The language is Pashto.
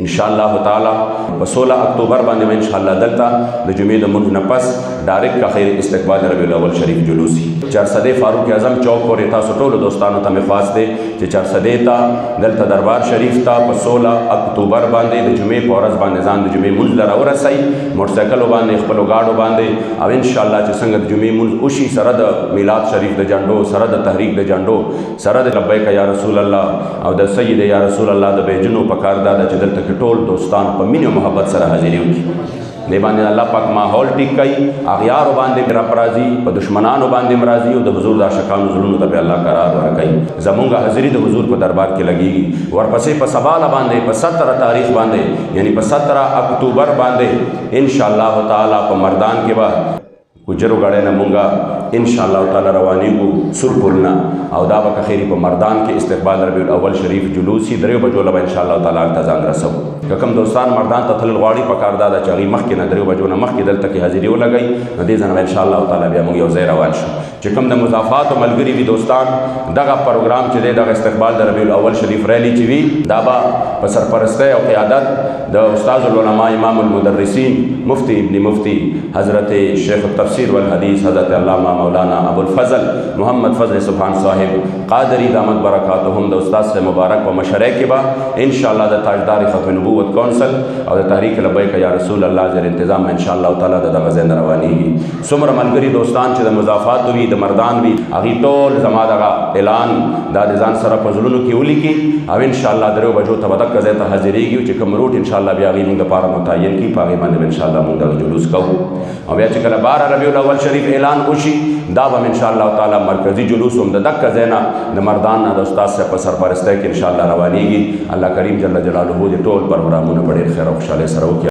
ان شاء الله تعالی په 16 اکتوبر باندې ان شاء الله دلته د جمعې د منځ نه پس ډایرکټ کا خیر استقبال ربیع الاول شریف جلوسی چارسده فاروق اعظم چوک پورې تاسو ټول دوستانو ته مخواست دی چې چارسده ته دلته دربار شریف ته په 16 اکتوبر باندې د جمعې په ورځ باندې ځان د جمعې منځ لره ورسئ موټرسایکل باندې خپل گاډو باندې او ان شاء الله چې څنګه د جمعې منځ وشي سره د میلاد شریف د جنډو سره د تحریک د جنډو سره د لبیک یا رسول الله او د سید یا رسول الله د بیجنو په کار دا چې دلته ټول دوستان په مینه محبت سره حاضرې وکړي دی باندې الله پاک ماحول ټیک کړي اغیار باندې میرا پرازي په دشمنانو باندې مرضی او د حضور د عاشقانو زړونو ته الله قرار ورکړي زمونږ حاضری د حضور په دربار کې لګيږي ورپسې په سبال باندې په 17 تاریخ باندې یعنی په 17 اکتوبر باندې ان شاء الله تعالی په مردان کې به گجرو غړې نه مونږه ان شاء الله تعالی روانېږو سرپلنا او دا به خیری په مردان کې استقبال ربیع الاول شریف جلوسی دریو بجو لبا ان شاء الله تعالی التزام رسو کوم دوستان مردان ته تل غواړي په کار دا چې هغه مخکې نه دریو بجو نه مخکې دلته کې حاضری ولګي نو دې ځنه ان شاء الله تعالی بیا موږ یو ځای روان شو چې کوم د مضافات او ملګری وي دوستان دغه پروګرام چې دغه استقبال د ربیع الاول شریف ریلی چې وي دا به په سرپرستی او قیادت د استاد العلماء امام المدرسین مفتی ابن مفتی حضرت شیخ التفسیر والحدیث حضرت علامہ مولانا ابو الفضل محمد فضل سبحان صاحب قادری دامت برکاتهم د استاد سے مبارک په مشرع کې به ان شاء الله د تاجدار ختم نبوت کونسل او د تحریک لبیک یا رسول الله زیر انتظام ان شاء الله تعالی د دغه ځای روانېږي څومره ملګري دوستان چې د مضافات وي د مردان وي هغه ټول زما دغه اعلان د ځان سره په زړونو کې ولیکي او ان شاء الله درو بجو ته بدک ځای ته حاضرېږي چې کوم روټ ان شاء الله بیا غي موږ لپاره متعین کی پاغي باندې ان شاء الله موږ د جلوس کوو او بیا چې کله 12 ربیع الاول شریف اعلان وشي دا به ان شاء الله تعالی مرکزی جلوس هم د دک ځای نه د مردان نه د استاد صاحب په سرپرستی کې ان شاء الله روانېږي الله کریم جل جلاله دې ټول پروګرامونه په ډېر خیر او خوشاله سره وکړي